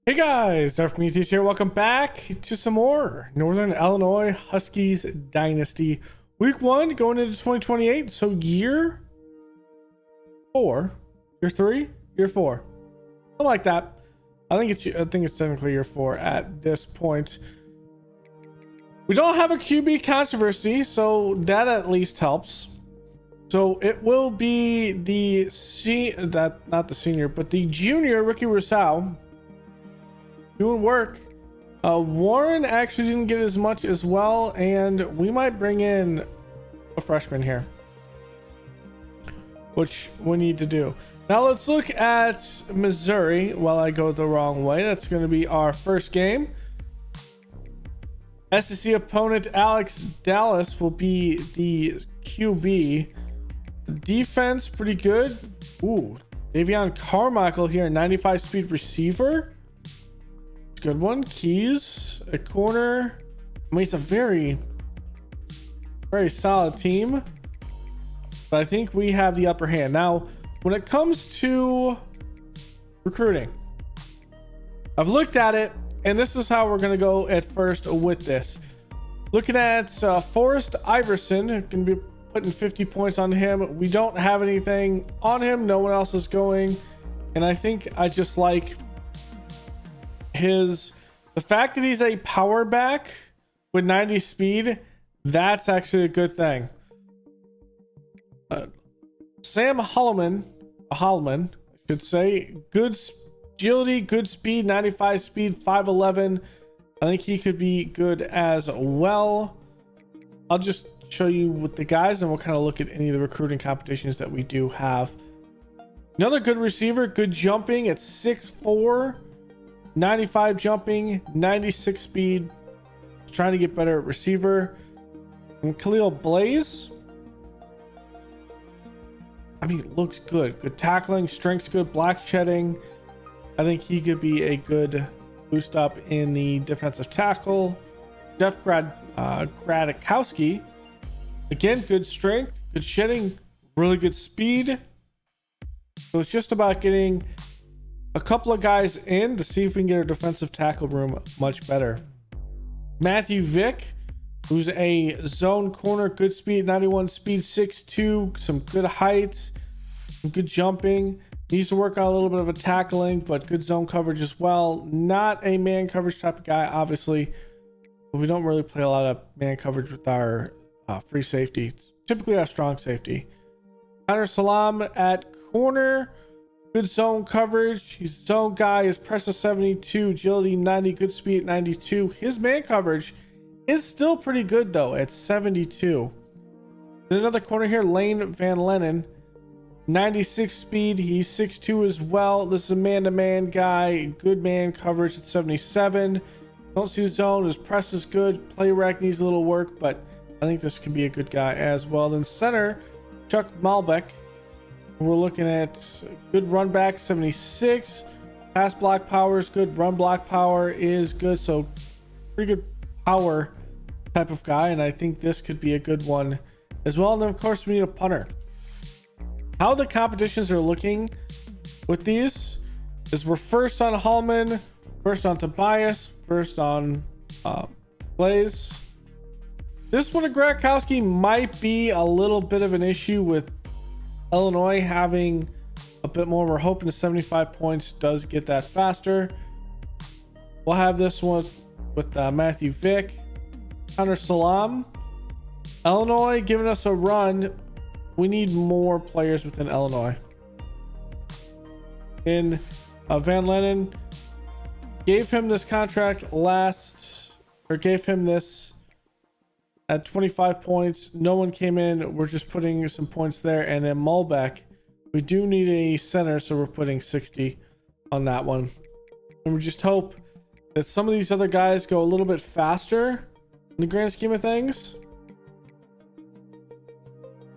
Hey guys, Darth Prometheus here. Welcome back to some more Northern Illinois Huskies Dynasty. Week 1 going into 2028. So year 4, year 3, year 4. Something like that. I think it's technically year 4 at this point. We don't have a QB controversy, so that at least helps. So it will be the not the senior, but the junior Ricky Rousseau doing work. Warren actually didn't get as much as well, and we might bring in a freshman here, which we need to do. Now let's look at Missouri while I go the wrong way. That's going to be our first game. SEC opponent Alex Dallas will be the QB. Defense pretty good. Ooh, Davion Carmichael here, 95 speed receiver. Good one. Keys a corner. I mean, it's a very solid team, but I think we have the upper hand. Now when it comes to recruiting, I've looked at it, and this is how we're going to go at first with this. Looking at Forrest Iverson, going to be putting 50 points on him. We don't have anything on him. No one else is going, and I think I just like the fact that he's a power back with 90 speed. That's actually a good thing. Sam Holloman, I should say, good agility, good speed, 95 speed, 5'11". I think he could be good as well. I'll just show you with the guys, and we'll kind of look at any of the recruiting competitions that we do have. Another good receiver, good jumping at 6'4". 95 jumping, 96 speed, trying to get better at receiver. And Khalil Blaze, I mean, looks good tackling, strength's good, black shedding. I think he could be a good boost up in the defensive tackle. Jeff Gradikowski, again, good strength, good shedding, really good speed. So it's just about getting a couple of guys in to see if we can get our defensive tackle room much better. Matthew Vick, who's a zone corner, good speed, 91 speed, 6'2", some good heights, some good jumping. Needs to work on a little bit of a tackling, but good zone coverage as well. Not a man coverage type of guy, obviously, but we don't really play a lot of man coverage with our free safety. It's typically our strong safety. Connor Salam at corner. Good zone coverage. He's a zone guy. His press is 72, agility 90, good speed at 92. His man coverage is still pretty good though at 72. There's another corner here, Lane Van Lennon, 96 speed. He's 6'2" as well. This is a man-to-man guy. Good man coverage at 77. Don't see the zone. His press is good. Play rec needs a little work, but I think this can be a good guy as well. Then center, Chuck Malbeck. We're looking at good run back, 76. Pass block power is good. Run block power is good. So pretty good power type of guy. And I think this could be a good one as well. And then of course we need a punter. How the competitions are looking with these is we're first on Hallman, first on Tobias, first on Blaze. This one of Gradikowski might be a little bit of an issue with Illinois having a bit more. We're hoping the 75 points does get that faster. We'll have this one with Matthew Vick. Connor Salam. Illinois giving us a run. We need more players within Illinois. In Van Lennon, gave him this contract gave him this at 25 points. No one came in. We're just putting some points there. And then Malbeck, we do need a center, so we're putting 60 on that one. And we just hope that some of these other guys go a little bit faster in the grand scheme of things.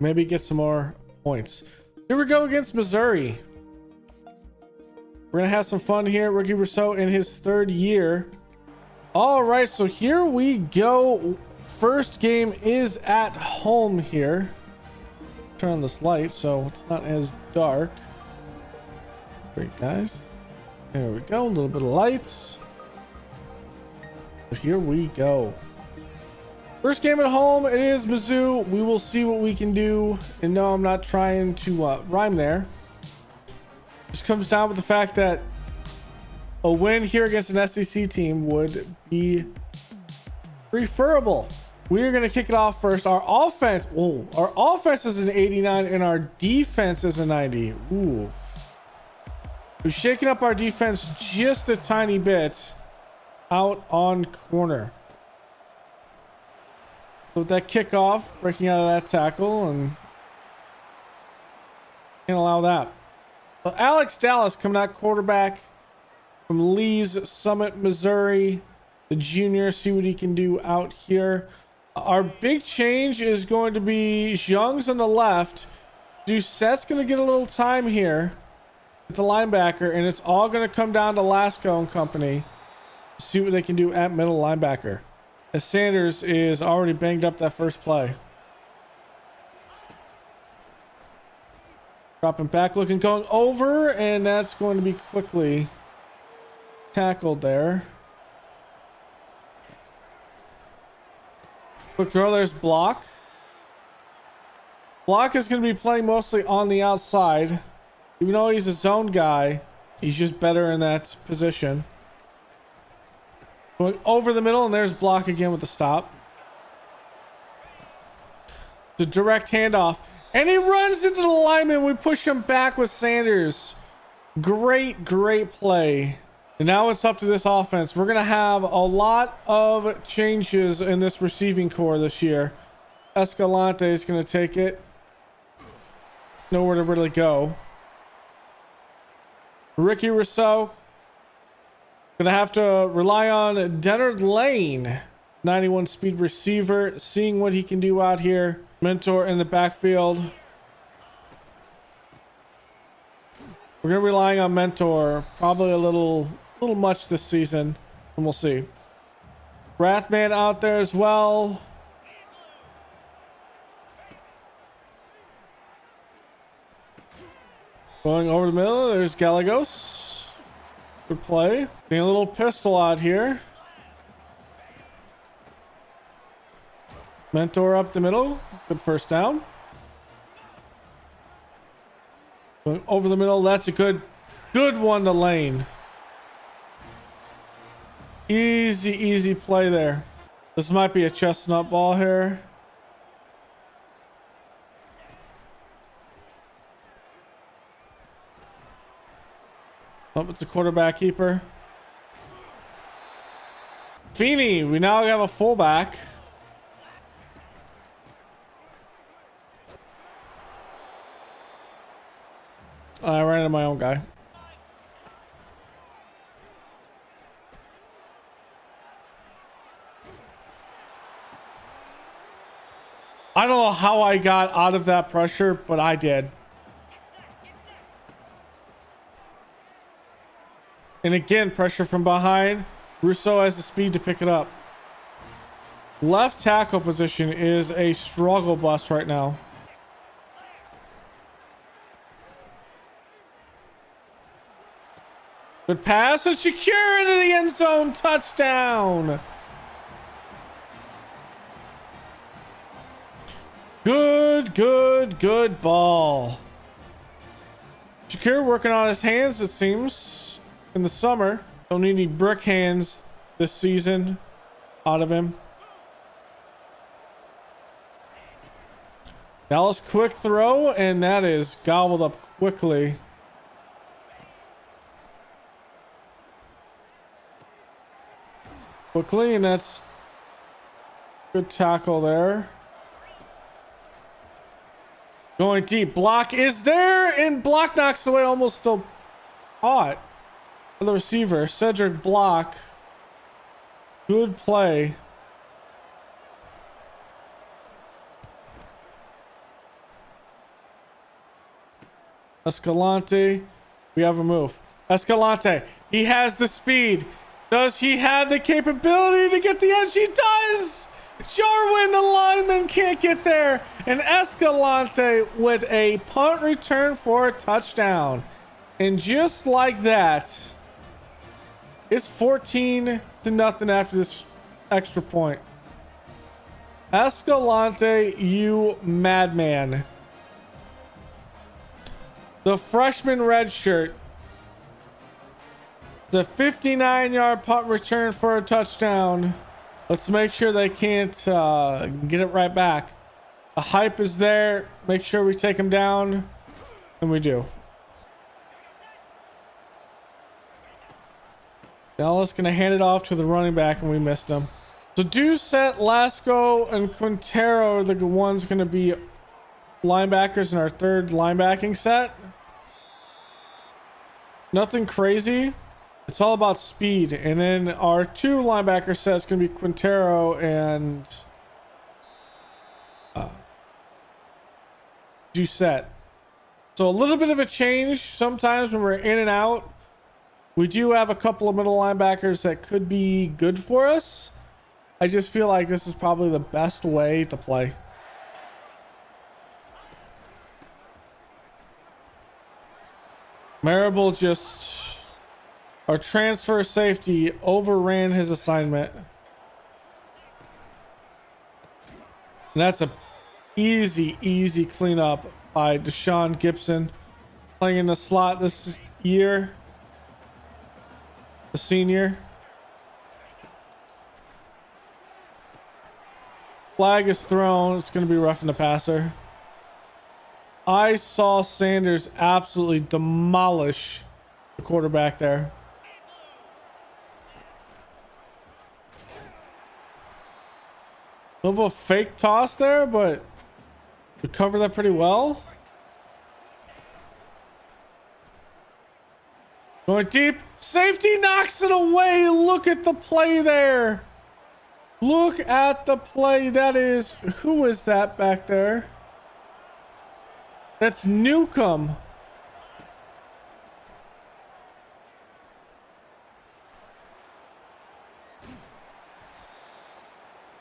Maybe get some more points. Here we go against Missouri. We're gonna have some fun here. Ricky Rousseau in his 3rd year. All right, so here we go. First game is at home here. Turn on this light so it's not as dark. Great, guys. There we go. A little bit of lights. Here we go. First game at home, it is Mizzou. We will see what we can do. And no, I'm not trying to rhyme there. Just comes down with the fact that a win here against an SEC team would be preferable. We're going to kick it off first. Our offense is an 89 and our defense is a 90. Ooh. We're shaking up our defense just a tiny bit out on corner. So with that kickoff, breaking out of that tackle, and can't allow that. So Alex Dallas coming out quarterback from Lee's Summit, Missouri. The junior, see what he can do out here. Our big change is going to be Zhang's on the left. Doucette's going to get a little time here with the linebacker, and it's all going to come down to Lasco and company. See what they can do at middle linebacker, as Sanders is already banged up that first play. Dropping back, looking, going over, and that's going to be quickly tackled there. Quick throw, there's block. Block is going to be playing mostly on the outside. Even though he's a zone guy, he's just better in that position. Going over the middle, and there's block again with the stop. The direct handoff. And he runs into the lineman. We push him back with Sanders. Great play. And now it's up to this offense. We're going to have a lot of changes in this receiving core this year. Escalante is going to take it. Nowhere to really go. Ricky Rousseau. Going to have to rely on Dennard Lane. 91 speed receiver. Seeing what he can do out here. Mentor in the backfield. We're going to be relying on Mentor. Probably a little much this season. And we'll see. Rathman out there as well. Going over the middle. There's Gallegos. Good play. Getting a little pistol out here. Mentor up the middle. Good first down. Going over the middle. That's a good one to Lane. Easy play there. This might be a chestnut ball here. Oh, it's a quarterback keeper. Feeney, we now have a fullback. I ran into my own guy. I don't know how I got out of that pressure, but I did. And again, pressure from behind. Rousseau has the speed to pick it up. Left tackle position is a struggle bus right now. Good pass and secure into the end zone. Touchdown. Good ball. Shakir working on his hands, it seems, in the summer. Don't need any brick hands this season out of him. Dallas quick throw, and that is gobbled up quickly. And that's good tackle there. Going deep. Block is there, and block knocks away, almost still caught. The receiver, Cedric Block. Good play. Escalante. We have a move. Escalante. He has the speed. Does he have the capability to get the edge? He does! Jarwin, the lineman, can't get there. And Escalante with a punt return for a touchdown. And just like that, It's 14 to nothing after this extra point. Escalante, you madman. The freshman red shirt. The 59-yard punt return for a touchdown. Let's make sure they can't get it right back. The hype is there. Make sure we take him down. And we do. Dallas gonna hand it off to the running back, and we missed him. So Doucette, Lasco, and Quintero are the ones gonna be linebackers in our third linebacking set. Nothing crazy. It's all about speed. And then our two linebacker sets gonna be Quintero and Doucette. So a little bit of a change sometimes when we're in and out. We do have a couple of middle linebackers that could be good for us. I just feel like this is probably the best way to play. Marable just, our transfer safety overran his assignment. And that's a easy cleanup by Deshaun Gibson, playing in the slot this year. The senior. Flag is thrown. It's going to be roughing the passer. I saw Sanders absolutely demolish the quarterback there. A little fake toss there, but we covered that pretty well. Going deep. Safety knocks it away. Look at the play there. Look at the play. That is, who is that back there? That's Newcomb.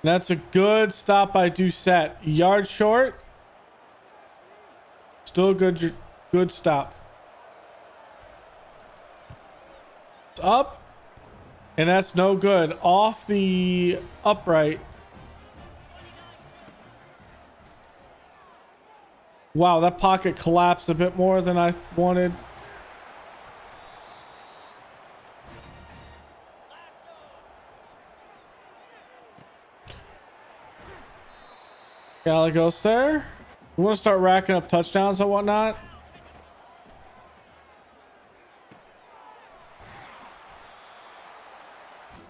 That's a good stop by Doucette. Yard short. Still a good stop. It's up. And that's no good. Off the upright. Wow, that pocket collapsed a bit more than I wanted. Gallegos there. We want to start racking up touchdowns and whatnot.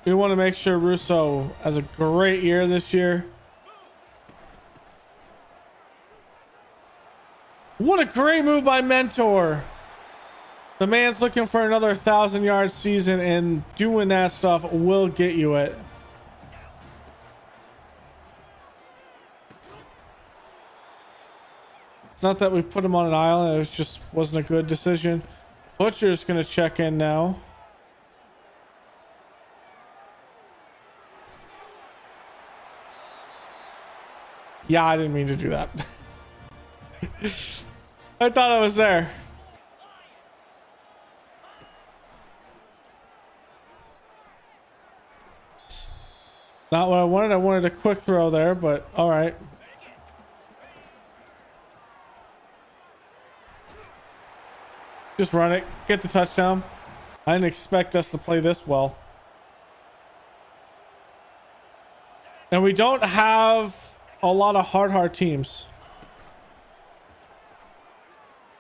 We want to make sure Russo has a great year this year. What a great move by Mentor. The man's looking for another 1,000-yard season, and doing that stuff will get you it. It's not that we put him on an island. It just wasn't a good decision. Butcher's going to check in now. Yeah, I didn't mean to do that. I thought I was there. Not what I wanted. I wanted a quick throw there, but all right. Just run it. Get the touchdown. I didn't expect us to play this well. And we don't have a lot of hard teams.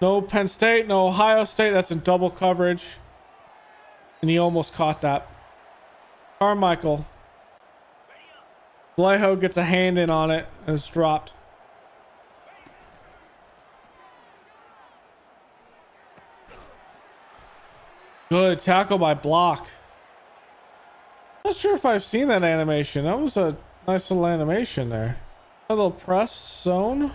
No Penn State, no Ohio State. That's in double coverage. And he almost caught that. Carmichael. Vallejo gets a hand in on it and it's dropped. Good tackle by Block. Not sure if I've seen that animation. That was a nice little animation there. A little press zone.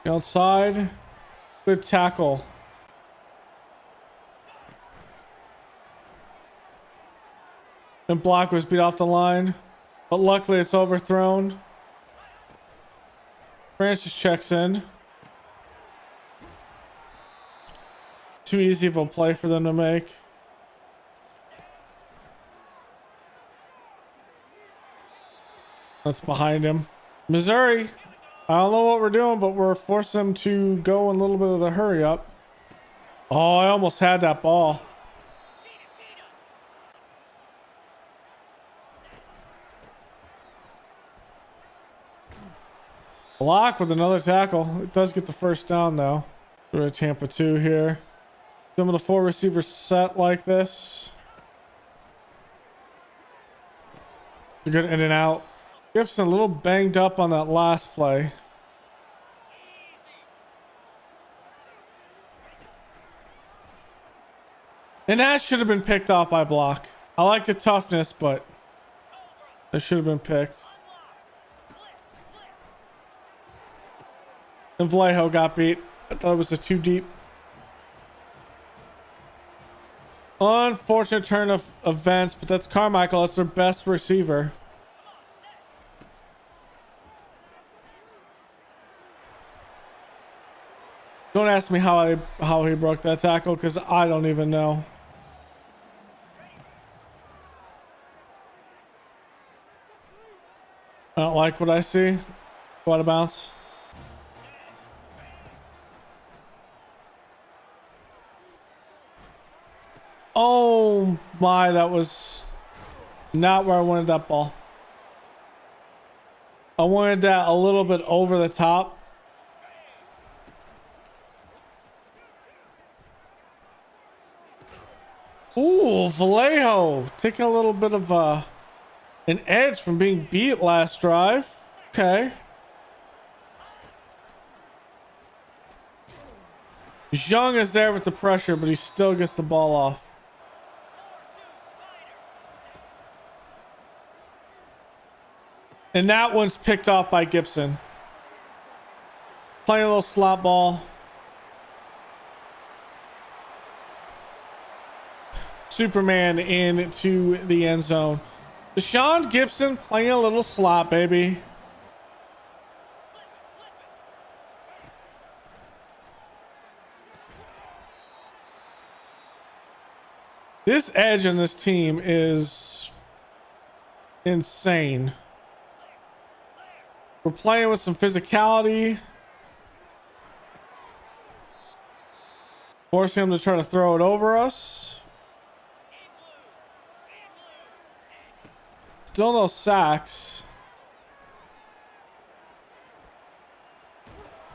Outside. Good tackle. And Block was beat off the line. But luckily it's overthrown. Francis checks in. Too easy of a play for them to make. That's behind him. Missouri. I don't know what we're doing, but we're forcing them to go in a little bit of the hurry up. Oh, I almost had that ball. Block with another tackle. It does get the first down though. We're at Tampa 2 here. Some of the 4 receivers set like this. They're good in and out. Gibson a little banged up on that last play. And that should have been picked off by block. I like the toughness, but it should have been picked. And Vallejo got beat. I thought it was a too deep. Unfortunate turn of events, but that's Carmichael. That's their best receiver. Don't ask me how he broke that tackle, because I don't even know. I don't like what I see. Go out of bounds. Oh my, that was not where I wanted that ball. I wanted that a little bit over the top. Ooh, Vallejo taking a little bit of an edge from being beat last drive. Okay. Zhang is there with the pressure, but he still gets the ball off. And that one's picked off by Gibson. Playing a little slot ball. Superman into the end zone. Deshaun Gibson playing a little slot, baby. This edge on this team is insane. We're playing with some physicality. Forcing him to try to throw it over us. Still no sacks.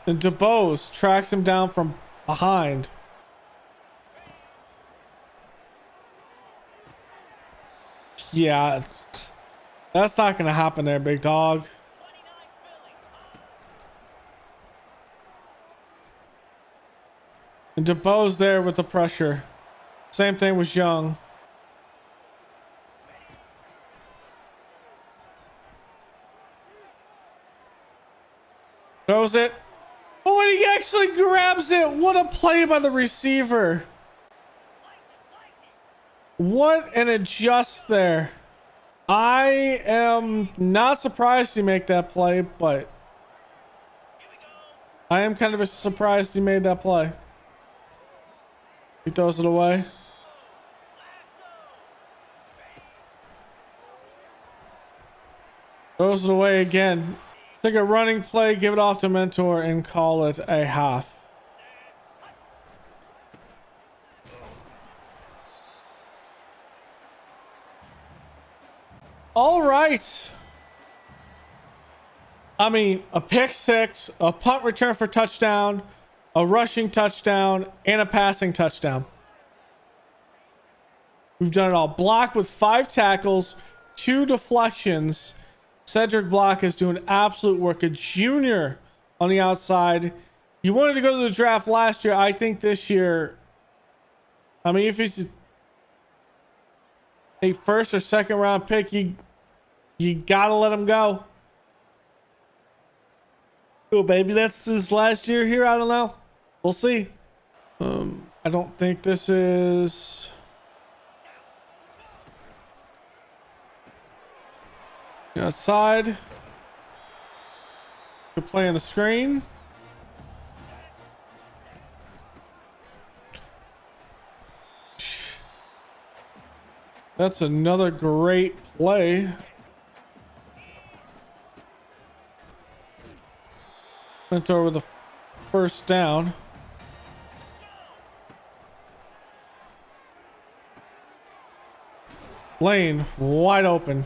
And DeBose tracks him down from behind. Yeah, that's not going to happen there, big dog. And DeBose there with the pressure. Same thing with Young. Throws it. Oh, and he actually grabs it. What a play by the receiver. What an adjust there. I am not surprised he made that play, but I am kind of surprised he made that play. He throws it away. Throws it away again. Take a running play, give it off to mentor, and call it a half. All right. I mean, a pick six, a punt return for touchdown, a rushing touchdown, and a passing touchdown. We've done it all. Block with 5 tackles, 2 deflections. Cedric Block is doing absolute work. A junior on the outside. You wanted to go to the draft last year. I think this year, I mean, if he's a first or second round pick, you gotta let him go. Oh, baby, that's his last year here. I don't know. We'll see. I don't think this is. Outside. Good play on the screen. That's another great play. Went over the first down. Lane wide open.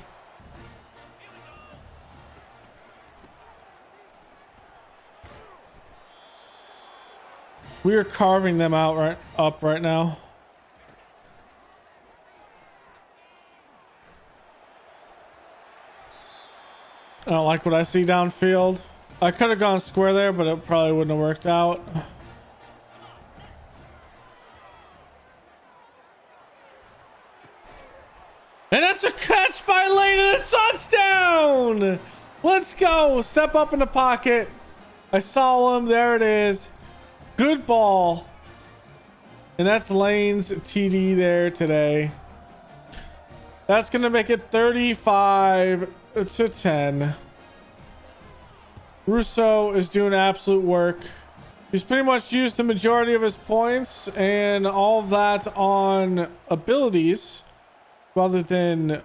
We are carving them out right now. I don't like what I see downfield. I could have gone square there, but it probably wouldn't have worked out. And that's a catch by Lane and a touchdown! Let's go. Step up in the pocket. I saw him. There it is. Good ball. And that's Lane's TD there today. That's going to make it 35-10. Russo is doing absolute work. He's pretty much used the majority of his points and all of that on abilities rather than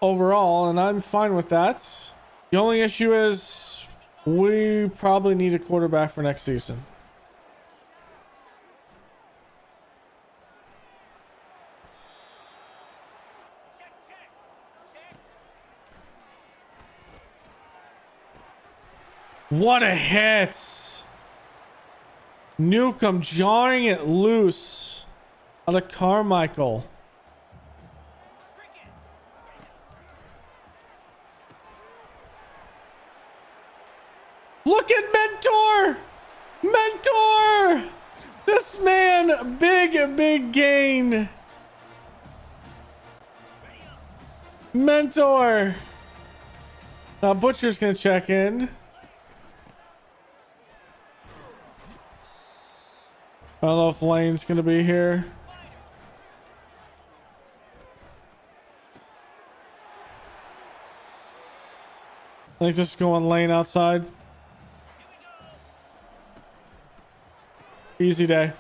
overall, and I'm fine with that. The only issue is we probably need a quarterback for next season. What a hit! Newcomb jarring it loose out of Carmichael. Look at Mentor! Mentor! This man, big gain. Mentor. Now Butcher's gonna check in. I don't know if Lane's gonna be here. I think this is going Lane outside. Easy day.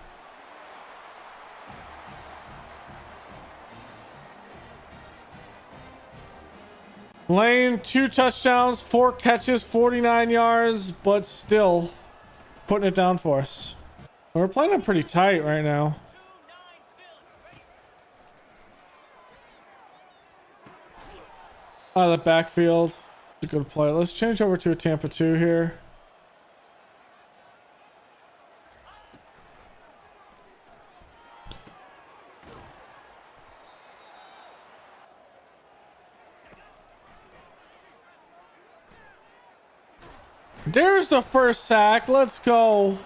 Lane, 2 touchdowns, 4 catches, 49 yards, but still putting it down for us. We're playing it pretty tight right now. Out of the backfield. It's a good play. Let's change over to a Tampa 2 here. There's the first sack. Let's go.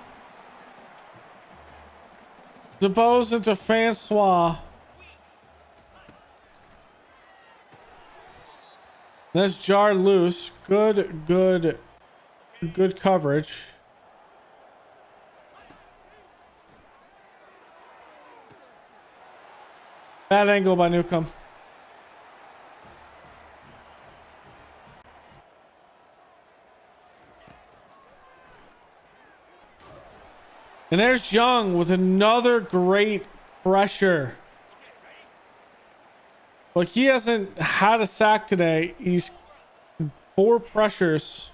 DeBose into Francois. That's jarred loose. Good coverage. Bad angle by Newcomb. And there's Young with another great pressure. Like, he hasn't had a sack today. He's 4 pressures.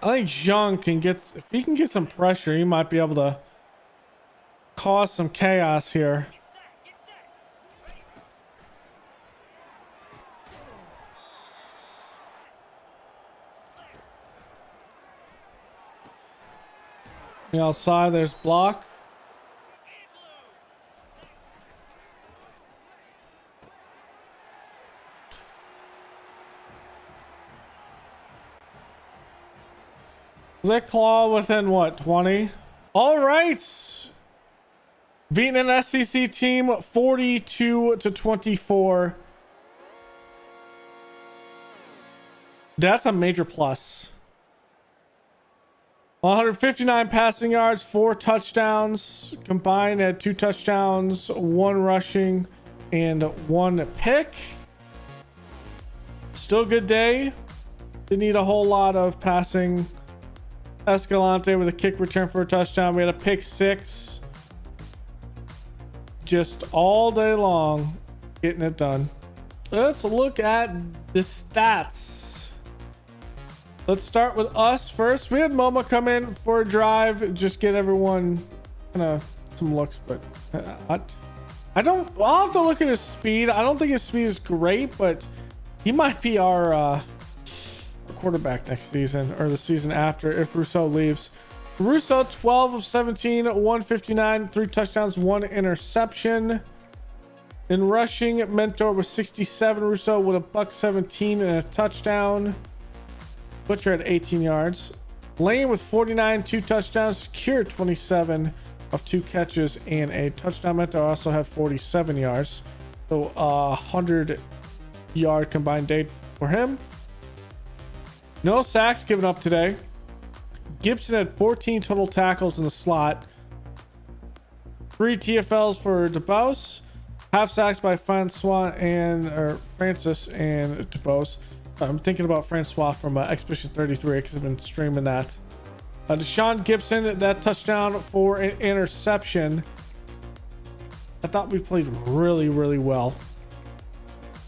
I think Young can get, if he can get some pressure, he might be able to cause some chaos here. The outside, there's block. That claw within what, 20? All right. Beating an SEC team 42-24. That's a major plus. 159 passing yards, 4 touchdowns combined, at 2 touchdowns, 1 rushing, and 1 pick. Still a good day. Didn't need a whole lot of passing. Escalante with a kick return for a touchdown. We had a pick 6. Just all day long getting it done. Let's look at the stats. Let's start with us first. We had Moma come in for a drive, just get everyone kind of some looks, but I'll have to look at his speed. I don't think his speed is great, but he might be our quarterback next season or the season after if Rousseau leaves. Russo, 12 of 17, 159, 3 touchdowns, 1 interception. In rushing, Mentor was 67. Russo with a $117 and a touchdown. Butcher had 18 yards. Lane with 49, 2 touchdowns, Secure 27 of 2 catches and a touchdown. Mentor also had 47 yards. So 100-yard combined day for him. No sacks given up today. Gibson had 14 total tackles in the slot. 3 TFLs for DeBose. Half sacks by Francis and DeBose. I'm thinking about Francois from Expedition 33 because I've been streaming that. Deshaun Gibson, that touchdown for an interception. I thought we played really, really well.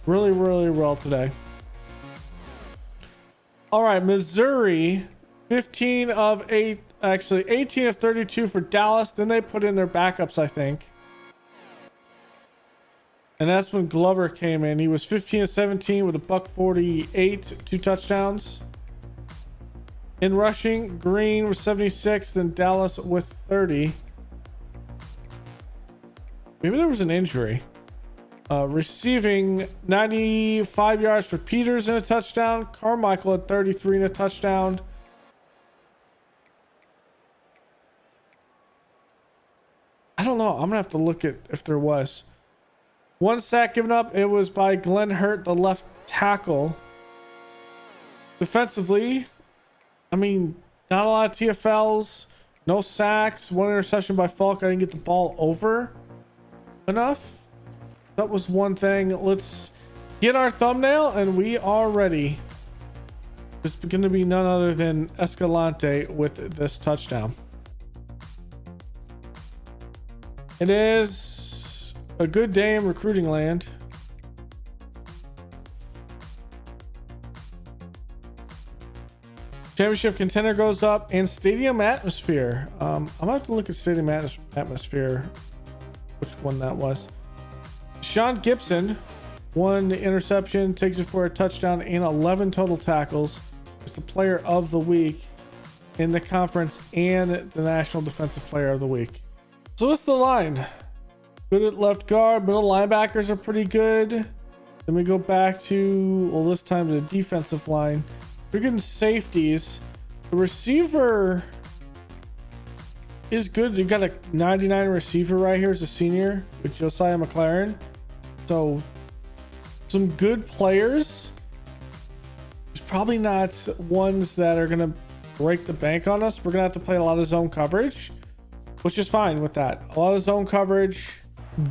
Really, really well today. All right, Missouri, 15 of 8, actually 18 of 32 for Dallas. Then they put in their backups, I think. And that's when Glover came in. He was 15 of 17 with a $148, 2 touchdowns. In rushing, Green was 76, then Dallas with 30. Maybe there was an injury. Receiving, 95 yards for Peters and a touchdown. Carmichael at 33 and a touchdown. I don't know. I'm gonna have to look at if there was. 1 sack given up. It was by Glenn Hurt, the left tackle. Defensively, I mean, not a lot of TFLs, no sacks, 1 interception by Falk. I didn't get the ball over enough. That was one thing. Let's get our thumbnail and we are ready. It's going to be none other than Escalante with this touchdown. It is a good day in recruiting land. Championship contender goes up and stadium atmosphere. I'm gonna have to look at stadium atmosphere, which one that was. Sean Gibson, 1 interception, takes it for a touchdown and 11 total tackles. It's the player of the week in the conference and the National Defensive Player of the Week. So what's the line? Good at left guard. Middle linebackers are pretty good. Then we go back to, well, this time the defensive line. We're getting safeties. The receiver is good. You got a 99 receiver right here as a senior with Josiah McLaren. So some good players. There's probably not ones that are going to break the bank on us. We're going to have to play a lot of zone coverage, which is fine with that. A lot of zone coverage.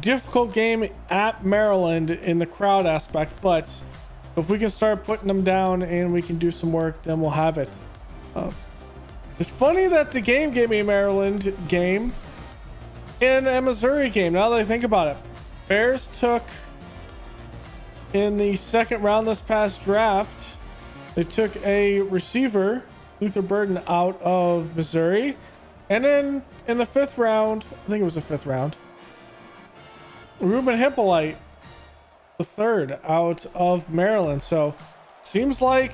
Difficult game at Maryland in the crowd aspect, but if we can start putting them down and we can do some work, then we'll have it. It's funny that the game gave me a Maryland game and a Missouri game. Now that I think about it, Bears took in the second round this past draft, they took a receiver, Luther Burden, out of Missouri. And then in the 5th round, I think it was the 5th round, Ruben Hippolyte, the 3rd, out of Maryland. So seems like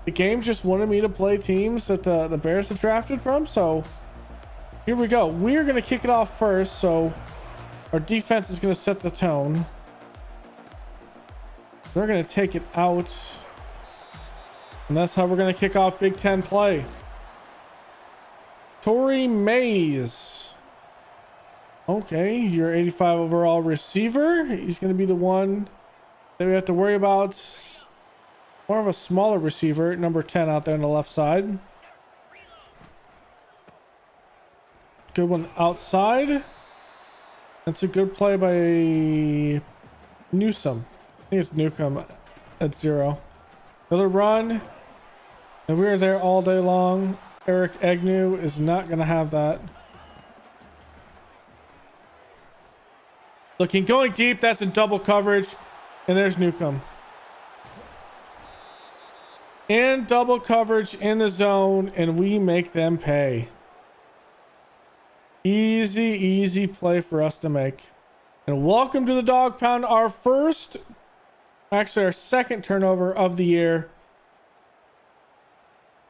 the game just wanted me to play teams that the Bears have drafted from. So here we go. We're going to kick it off first. So our defense is going to set the tone. They're going to take it out. And that's how we're going to kick off Big Ten play. Torrey Mays. Okay, your 85 overall receiver. He's going to be the one that we have to worry about. More of a smaller receiver, number 10 out there on the left side. Good one outside. That's a good play by Newsom. I think it's Newcomb at 0. Another run. And we are there all day long. Eric Agnew is not going to have that. Looking, going deep. That's a double coverage. And there's Newcomb. And double coverage in the zone. And we make them pay. Easy play for us to make. And welcome to the dog pound. Our second turnover of the year.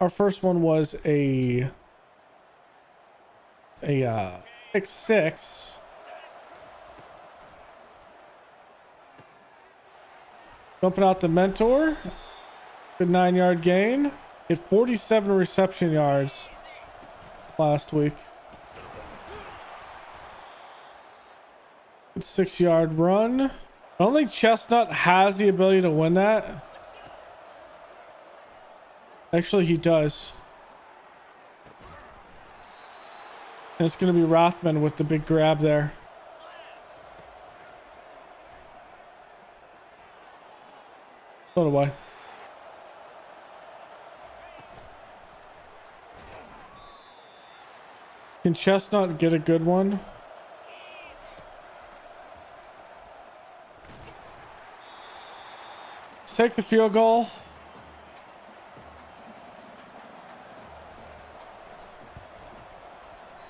Our first one was a pick 6. Jumping out the mentor. Good 9-yard gain. Hit 47 reception yards last week. Good 6-yard run. I don't think Chestnut has the ability to win that. Actually, he does. And it's going to be Rothman with the big grab there. So do I. Can Chestnut get a good one? Let's take the field goal.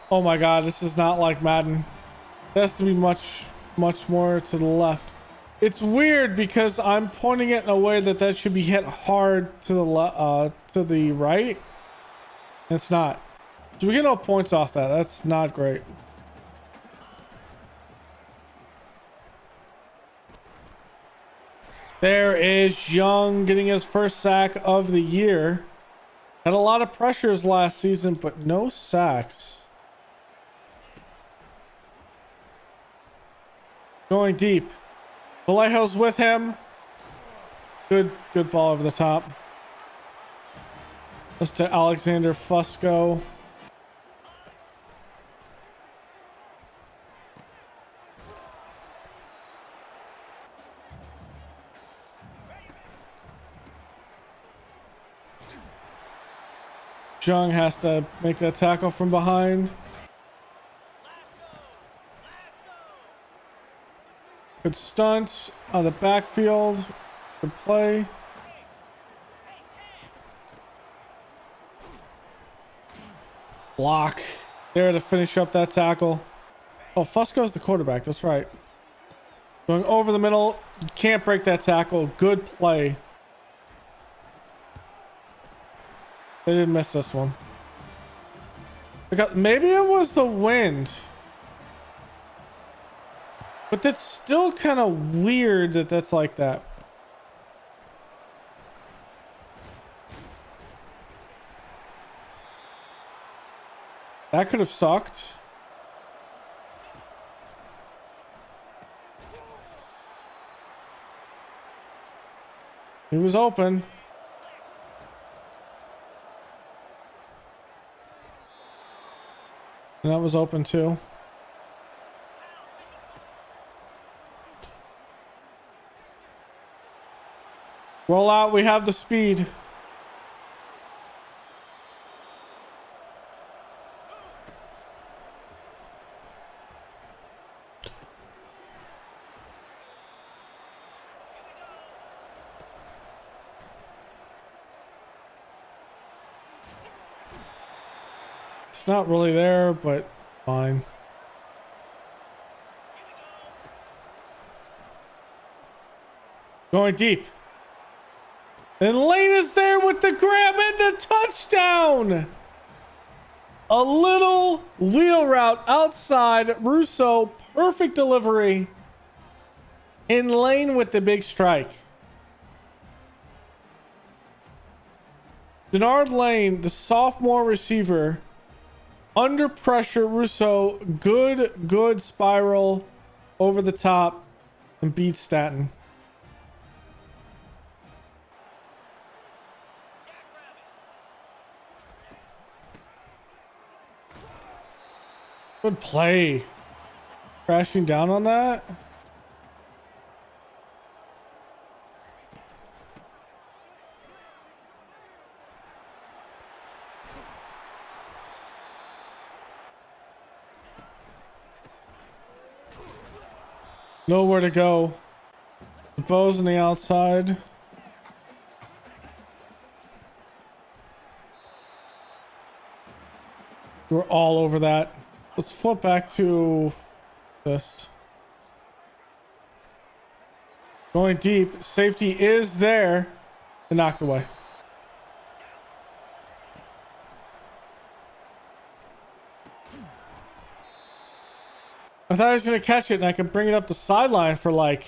Oh my God, this is not like Madden. It has to be much more to the left. It's weird because I'm pointing it in a way that should be hit hard to the right. It's not. So we get no points off that. That's not great. There is Young getting his first sack of the year. Had a lot of pressures last season, but no sacks. Going deep. Vallejo's with him. Good ball over the top. That's to Alexander Fusco. Jung has to make that tackle from behind. Good stunt on the backfield. Good play. Block there to finish up that tackle. Oh, Fusco's the quarterback. That's right. Going over the middle. You can't break that tackle. Good play. They didn't miss this one. Maybe it was the wind. But that's still kind of weird that that's like that. That could have sucked. He was open. And that was open too. Roll out. We have the speed. It's not really there, but fine. Going deep. And Lane is there with the grab and the touchdown. A little wheel route outside. Russo, perfect delivery. And Lane with the big strike. Denard Lane, the sophomore receiver, under pressure. Russo, good spiral over the top and beats Staten. Good play. Crashing down on that. Nowhere to go. The bow's on the outside. We're all over that. Let's flip back to this. Going deep. Safety is there. And knocked away. I thought I was going to catch it and I could bring it up the sideline for like,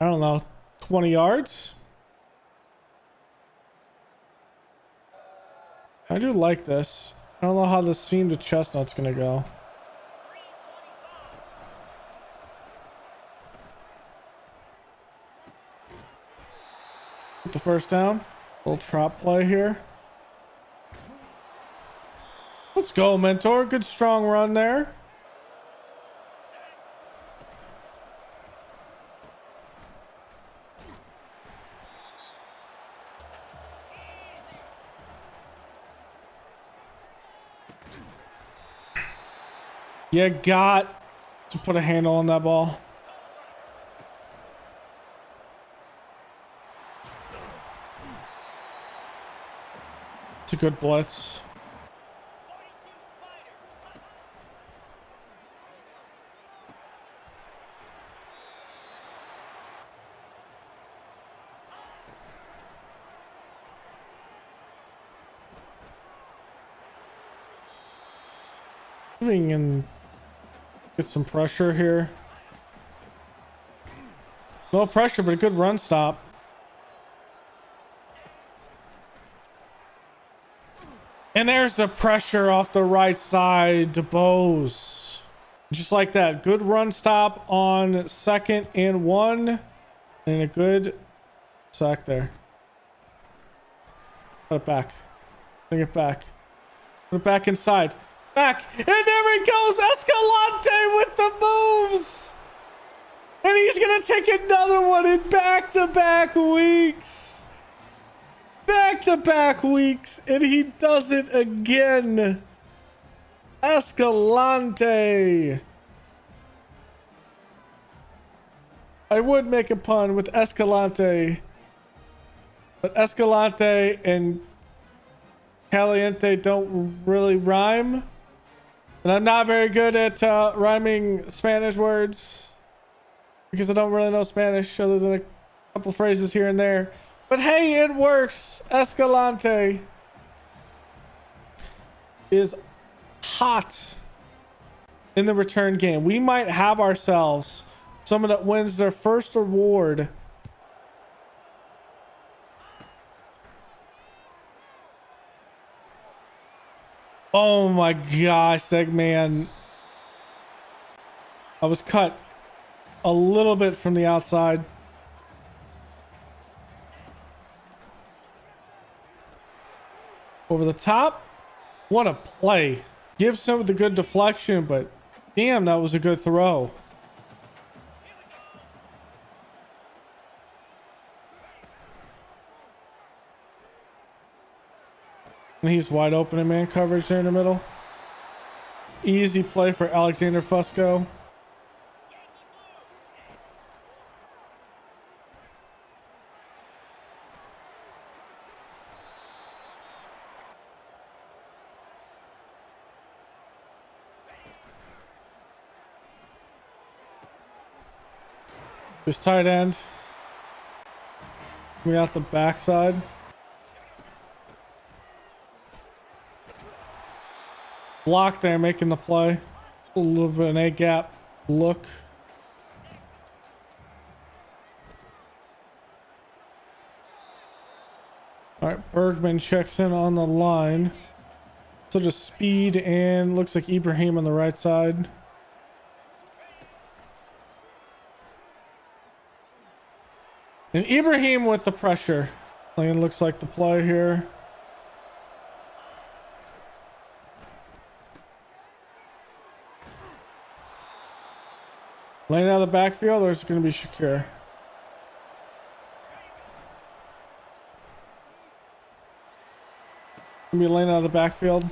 I don't know, 20 yards. I do like this. I don't know how the seam to chestnut's going to go. Get the first down. Little trap play here. Let's go, mentor. Good strong run there. You got to put a handle on that ball. It's a good blitz. Moving and get some pressure here. No pressure, but a good run stop. And there's the pressure off the right side to Bose. Just like that. Good run stop on 2nd and 1. And a good sack there. Put it back. Bring it back. Put it back inside. Back. And there he goes. Escalante with the moves. And he's going to take another one in back-to-back weeks. Back-to-back weeks, and he does it again. Escalante. I would make a pun with Escalante, but Escalante and Caliente don't really rhyme, and I'm not very good at rhyming Spanish words because I don't really know Spanish other than a couple phrases here and there. But hey, it works. Escalante is hot in the return game. We might have ourselves someone that wins their first award. Oh my gosh, that man. I was cut a little bit from the outside. Over the top. What a play. Gibson with the good deflection, but damn, that was a good throw. And he's wide open in man coverage there in the middle. Easy play for Alexander Fusco. Just tight end. We got the backside. Block there, making the play. A little bit of an A-gap look. All right, Bergman checks in on the line. So just speed and looks like Ibrahim on the right side. And Ibrahim with the pressure. Lane looks like the play here. Laying out of the backfield, or is it going to be Shakir? Going to be laying out of the backfield.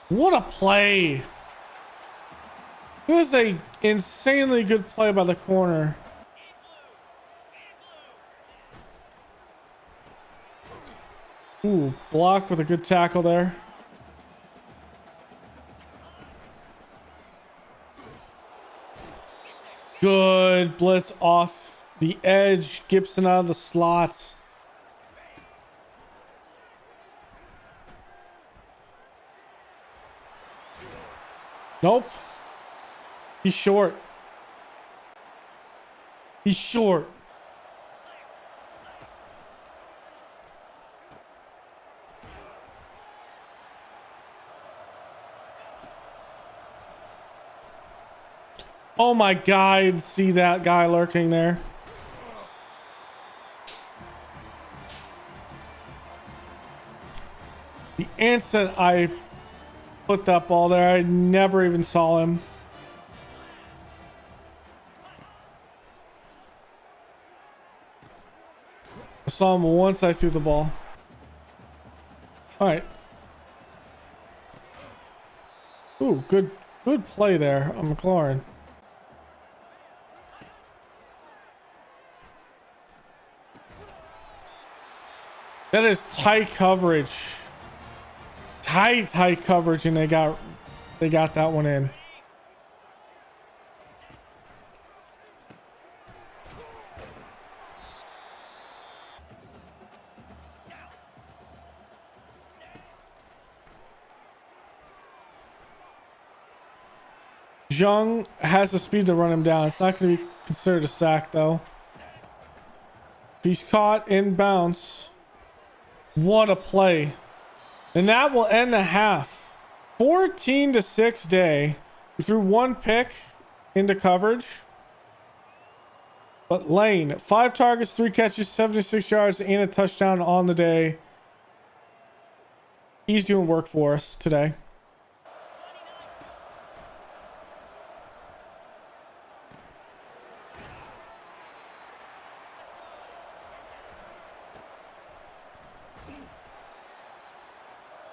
What a play! It was a insanely good play by the corner. Ooh, block with a good tackle there. Good blitz off the edge. Gibson out of the slot. Nope. He's short. He's short. Oh my God, see that guy lurking there. The instant I put that ball there, I never even saw him. I saw him once I threw the ball. All right. Ooh, good play there on McLaurin. That is tight coverage. Tight coverage, and they got that one in. Jung has the speed to run him down. It's not going to be considered a sack, though. If he's caught in bounce, what a play. And that will end the half. 14-6 day. We threw one pick into coverage. But Lane, 5 targets, 3 catches, 76 yards, and a touchdown on the day. He's doing work for us today.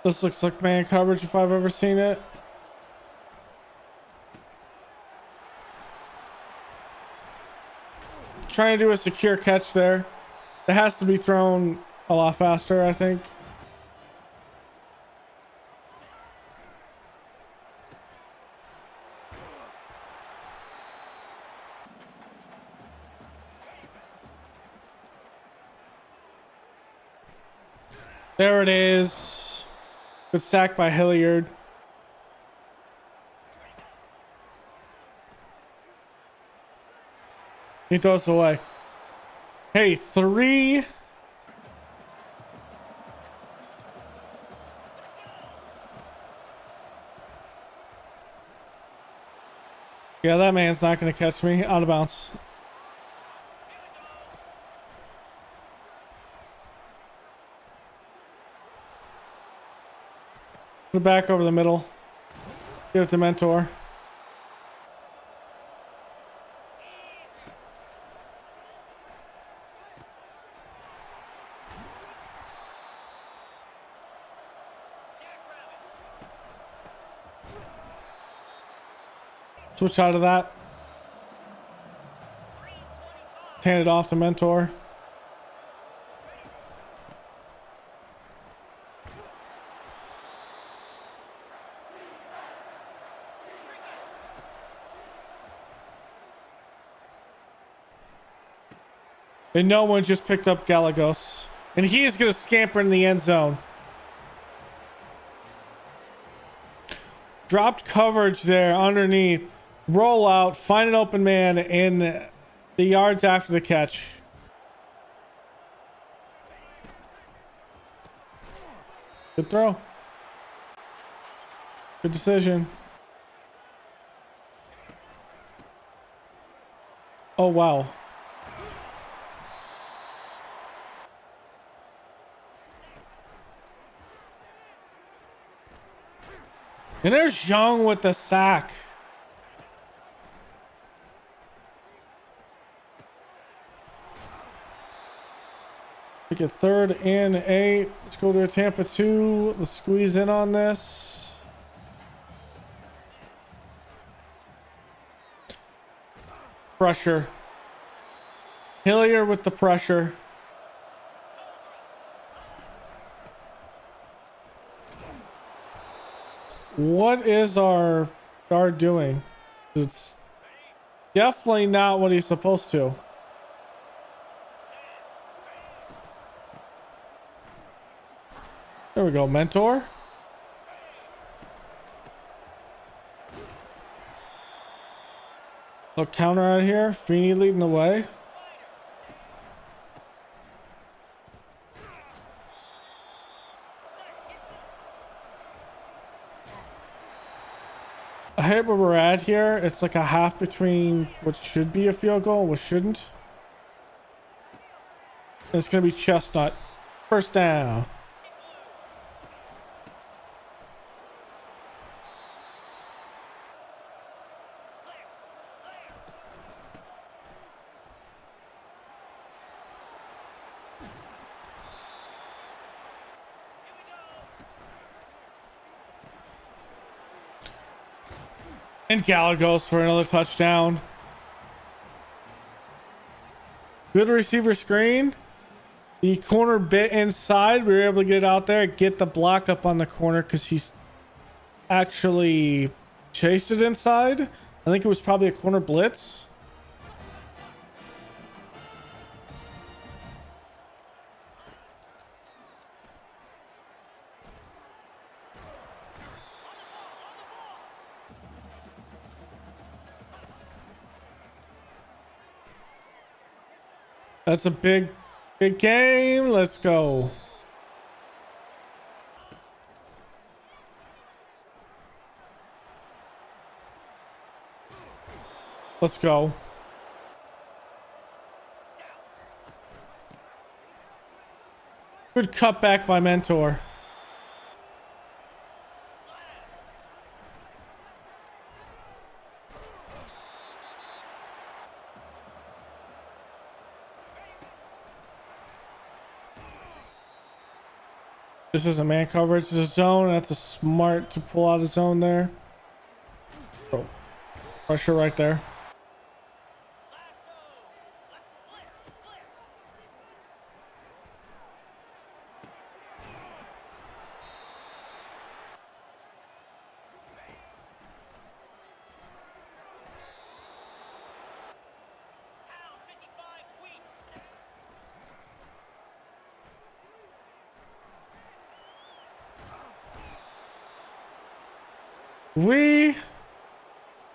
This looks like man coverage if I've ever seen it. Trying to do a secure catch there. It has to be thrown a lot faster, I think. There it is. Good sack by Hilliard. He throws it away. Hey, 3. Yeah, that man's not going to catch me. Out of bounds. Put it back over the middle. Give it to Mentor. Switch out of that. Hand it off to Mentor. And no one just picked up Gallegos. And he is going to scamper in the end zone. Dropped coverage there underneath. Roll out. Find an open man in the yards after the catch. Good throw. Good decision. Oh, wow. And there's Young with the sack. Take it 3rd and 8. Let's go to a Tampa 2. Let's squeeze in on this. Pressure. Hillier with the pressure. What is our guard doing? It's definitely not what he's supposed to. There we go, mentor. Look, counter out here. Feeney leading the way. I hate where we're at here. It's like a half between what should be a field goal and what shouldn't. And it's going to be Chestnut. First down. And Gallo goes for another touchdown. Good receiver screen. The corner bit inside. We were able to get out there, get the block up on the corner because he's actually chased it inside. I think it was probably a corner blitz. That's a big game. Let's go. Let's go. Good cutback by mentor. This is a man coverage. This is a zone. That's a smart to pull out a zone there. Oh, pressure right there. We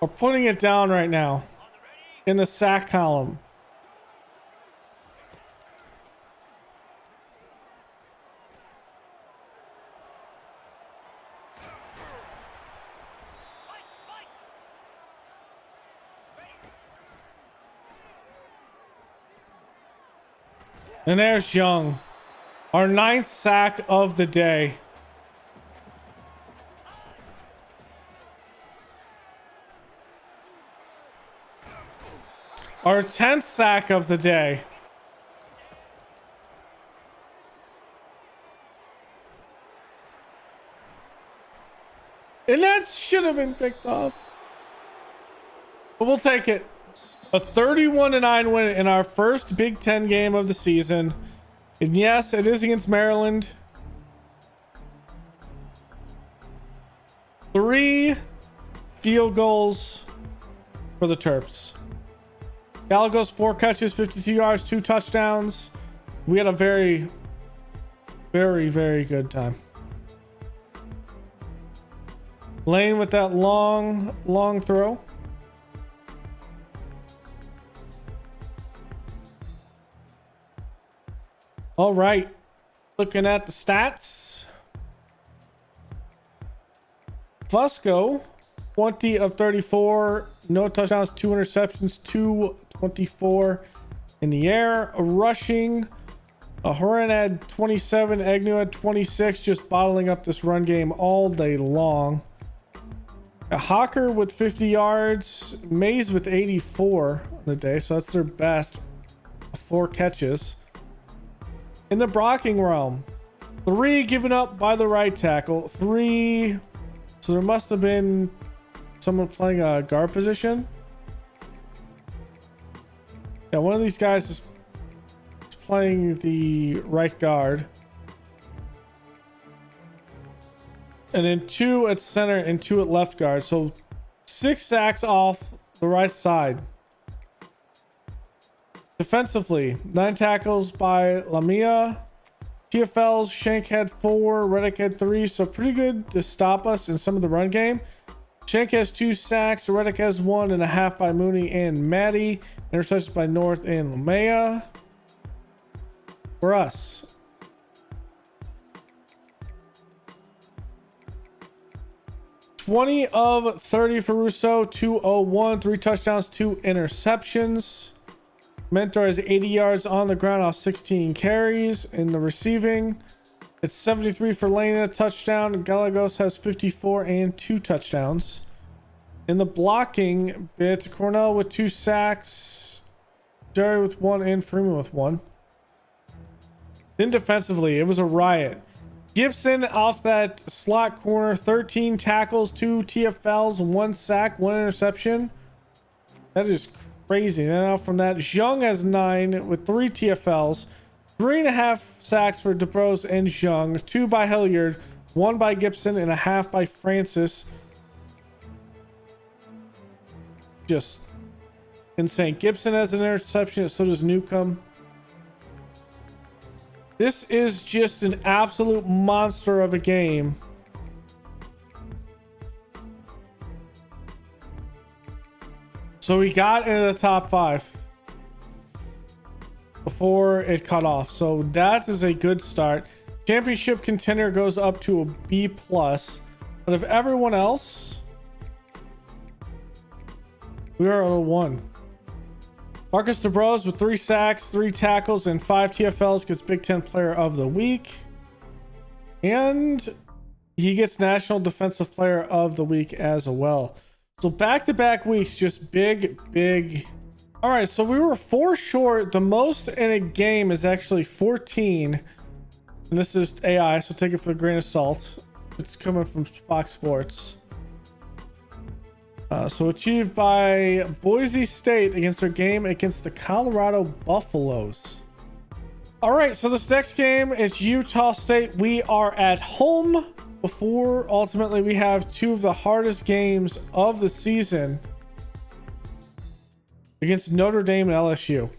are putting it down right now in the sack column. And there's Young, our 9th sack of the day. Our 10th sack of the day. And that should have been picked off. But we'll take it. A 31-9 win in our first Big Ten game of the season. And yes, it is against Maryland. 3 field goals for the Terps. Gallegos 4 catches, 52 yards, 2 touchdowns. We had a very, very good time. Lane with that long throw. All right. Looking at the stats. Fusco, 20 of 34. No touchdowns, 2 interceptions, 224 in the air. Rushing, Horan had 27, Agnew had 26, just bottling up this run game all day long. A Hawker with 50 yards, Mays with 84 on the day, so that's their best. 4 catches. In the blocking realm, 3 given up by the right tackle, 3. So there must have been someone playing a guard position. Yeah, one of these guys is playing the right guard. And then 2 at center and 2 at left guard. So 6 sacks off the right side. Defensively, 9 tackles by Lamia. TFL's Shank had 4, Reddick had 3. So pretty good to stop us in some of the run game. Shank has 2 sacks. Reddick has 1.5 by Mooney and Maddie. Interceptions by North and Lamea. For us, 20 of 30 for Rousseau, 201, 3 touchdowns, 2 interceptions. Mentor has 80 yards on the ground off 16 carries. In the receiving, it's 73 for Lena, touchdown. Galagos has 54 and 2 touchdowns. In the blocking bit, Cornell with 2 sacks, Jerry with 1, and Freeman with 1. Then defensively, it was a riot. Gibson off that slot corner, 13 tackles, 2 TFLs, 1 sack, 1 interception. That is crazy. And then out from that, Zhang has 9 with 3 TFLs, 3.5 sacks for DeBrose and Zhang, 2 by Hilliard, 1 by Gibson, and 1/2 by Francis. Just insane. Gibson has an interception, so does Newcomb. This is just an absolute monster of a game. So we got into the top 5 before it cut off. So that is a good start. Championship contender goes up to a B+. But if everyone else, we are at a 1. Marcus DeBrose with 3 sacks, 3 tackles, and 5 TFLs gets Big Ten Player of the Week. And he gets National Defensive Player of the Week as well. So back-to-back weeks, just big. All right, so we were 4 short. The most in a game is actually 14. And this is AI, so take it for a grain of salt. It's coming from Fox Sports. So achieved by Boise State against their game against the Colorado Buffaloes. All right, so this next game is Utah State. We are at home before ultimately we have 2 of the hardest games of the season against Notre Dame and LSU.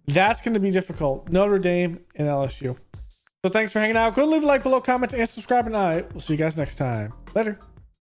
That's going to be difficult. Notre Dame and LSU. So thanks for hanging out. Go leave a like below, comment, and subscribe, and I will see you guys next time. Later.